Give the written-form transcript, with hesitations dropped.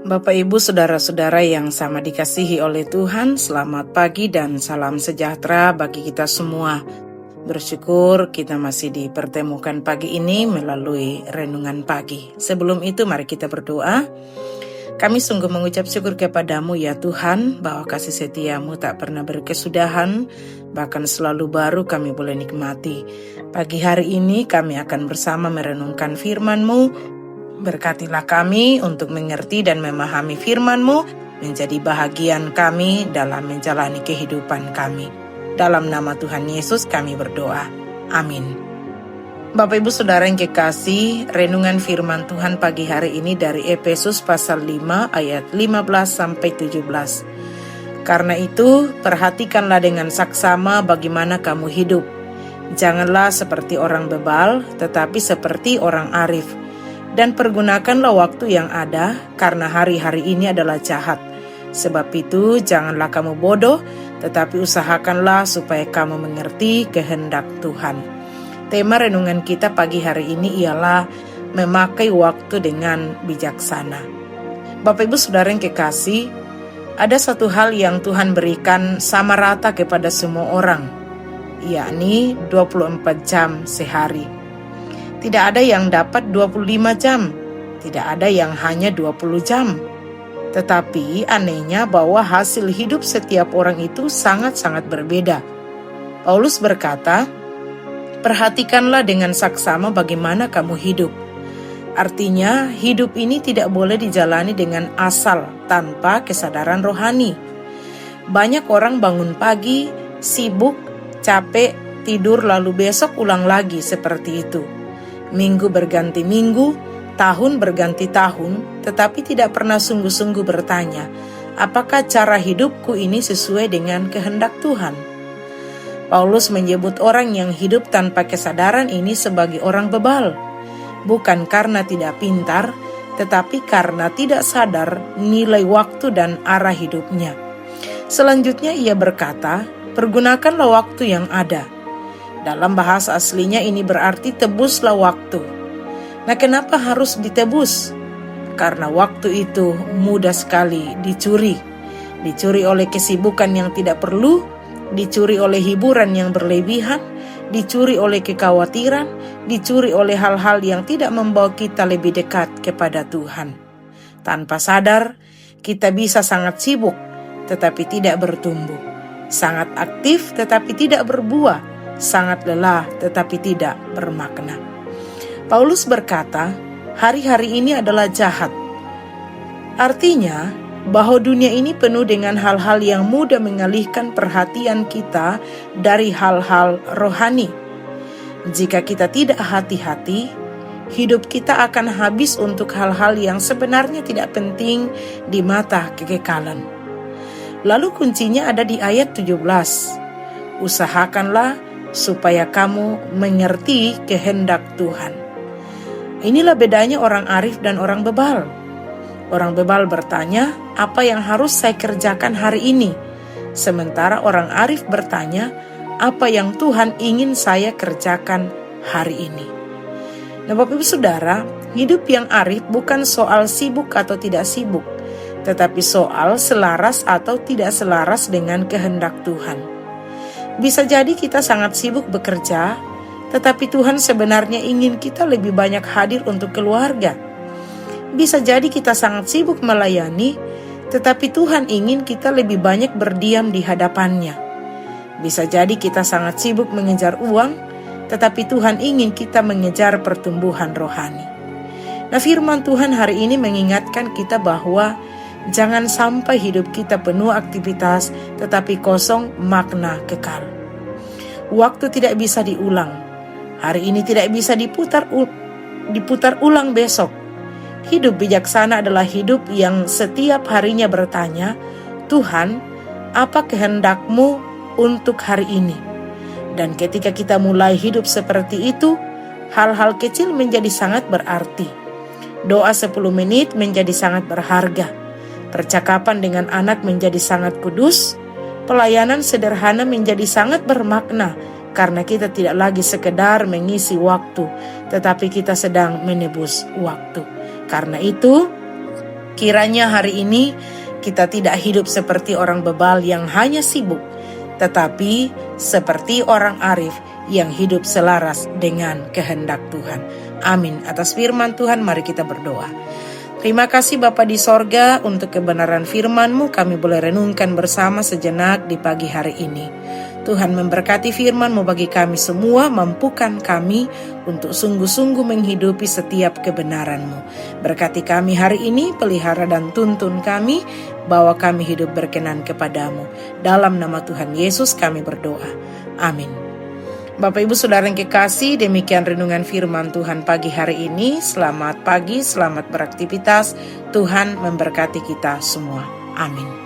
Bapak, Ibu, Saudara-saudara yang sama dikasihi oleh Tuhan, selamat pagi dan salam sejahtera bagi kita semua. Bersyukur kita masih dipertemukan pagi ini melalui renungan pagi. Sebelum itu mari kita berdoa. Kami sungguh mengucap syukur kepadamu ya Tuhan, bahwa kasih setiamu tak pernah berkesudahan, bahkan selalu baru kami boleh nikmati. Pagi hari ini kami akan bersama merenungkan firman-Mu. Berkatilah kami untuk mengerti dan memahami firman-Mu, menjadi bahagian kami dalam menjalani kehidupan kami. Dalam nama Tuhan Yesus kami berdoa. Amin. Bapak, Ibu, Saudara yang kekasih, renungan firman Tuhan pagi hari ini dari Efesus pasal 5 ayat 15-17. Karena itu, perhatikanlah dengan saksama bagaimana kamu hidup. Janganlah seperti orang bebal, tetapi seperti orang arif. Dan pergunakanlah waktu yang ada, karena hari-hari ini adalah jahat. Sebab itu, janganlah kamu bodoh, tetapi usahakanlah supaya kamu mengerti kehendak Tuhan. Tema renungan kita pagi hari ini ialah memakai waktu dengan bijaksana. Bapak, Ibu, Saudara yang kekasih, ada satu hal yang Tuhan berikan sama rata kepada semua orang, yakni 24 jam sehari. Tidak ada yang dapat 25 jam, tidak ada yang hanya 20 jam. Tetapi anehnya bahwa hasil hidup setiap orang itu sangat-sangat berbeda. Paulus berkata, perhatikanlah dengan saksama bagaimana kamu hidup. Artinya, hidup ini tidak boleh dijalani dengan asal tanpa kesadaran rohani. Banyak orang bangun pagi, sibuk, capek, tidur lalu besok ulang lagi seperti itu. Minggu berganti minggu, tahun berganti tahun, tetapi tidak pernah sungguh-sungguh bertanya, apakah cara hidupku ini sesuai dengan kehendak Tuhan? Paulus menyebut orang yang hidup tanpa kesadaran ini sebagai orang bebal, bukan karena tidak pintar, tetapi karena tidak sadar nilai waktu dan arah hidupnya. Selanjutnya ia berkata, pergunakanlah waktu yang ada. Dalam bahasa aslinya ini berarti tebuslah waktu. Nah, kenapa harus ditebus? Karena waktu itu mudah sekali dicuri. Dicuri oleh kesibukan yang tidak perlu, dicuri oleh hiburan yang berlebihan, dicuri oleh kekhawatiran, dicuri oleh hal-hal yang tidak membawa kita lebih dekat kepada Tuhan. Tanpa sadar, kita bisa sangat sibuk tetapi tidak bertumbuh, sangat aktif tetapi tidak berbuah, sangat lelah tetapi tidak bermakna. Paulus berkata, hari-hari ini adalah jahat. Artinya, bahwa dunia ini penuh dengan hal-hal yang mudah mengalihkan perhatian kita dari hal-hal rohani. Jika kita tidak hati-hati, hidup kita akan habis untuk hal-hal yang sebenarnya tidak penting di mata kekekalan. Lalu kuncinya ada di ayat 17. Usahakanlah supaya kamu mengerti kehendak Tuhan. Inilah bedanya orang arif dan orang bebal. Orang bebal bertanya, apa yang harus saya kerjakan hari ini? Sementara orang arif bertanya, apa yang Tuhan ingin saya kerjakan hari ini? Nah, Bapak, Ibu, Saudara, hidup yang arif bukan soal sibuk atau tidak sibuk, tetapi soal selaras atau tidak selaras dengan kehendak Tuhan. Bisa jadi kita sangat sibuk bekerja, tetapi Tuhan sebenarnya ingin kita lebih banyak hadir untuk keluarga. Bisa jadi kita sangat sibuk melayani, tetapi Tuhan ingin kita lebih banyak berdiam di hadapan-Nya. Bisa jadi kita sangat sibuk mengejar uang, tetapi Tuhan ingin kita mengejar pertumbuhan rohani. Nah, firman Tuhan hari ini mengingatkan kita bahwa jangan sampai hidup kita penuh aktivitas tetapi kosong makna kekal. Waktu tidak bisa diulang. Hari ini tidak bisa diputar ulang besok. Hidup bijaksana adalah hidup yang setiap harinya bertanya, Tuhan, apa kehendak-Mu untuk hari ini? Dan ketika kita mulai hidup seperti itu, hal-hal kecil menjadi sangat berarti. Doa 10 menit menjadi sangat berharga. Percakapan dengan anak menjadi sangat kudus, pelayanan sederhana menjadi sangat bermakna karena kita tidak lagi sekedar mengisi waktu, tetapi kita sedang menebus waktu. Karena itu, Kiranya hari ini kita tidak hidup seperti orang bebal yang hanya sibuk, tetapi seperti orang arif yang hidup selaras dengan kehendak Tuhan. Amin. Atas firman Tuhan, mari kita berdoa. Terima kasih Bapa di sorga untuk kebenaran firman-Mu, kami boleh renungkan bersama sejenak di pagi hari ini. Tuhan memberkati firman-Mu bagi kami semua, mampukan kami untuk sungguh-sungguh menghidupi setiap kebenaran-Mu. Berkati kami hari ini, pelihara dan tuntun kami, bawa kami hidup berkenan kepadamu. Dalam nama Tuhan Yesus kami berdoa. Amin. Bapak Ibu Saudara yang kekasih, demikian renungan firman Tuhan pagi hari ini. Selamat pagi, selamat beraktivitas. Tuhan memberkati kita semua. Amin.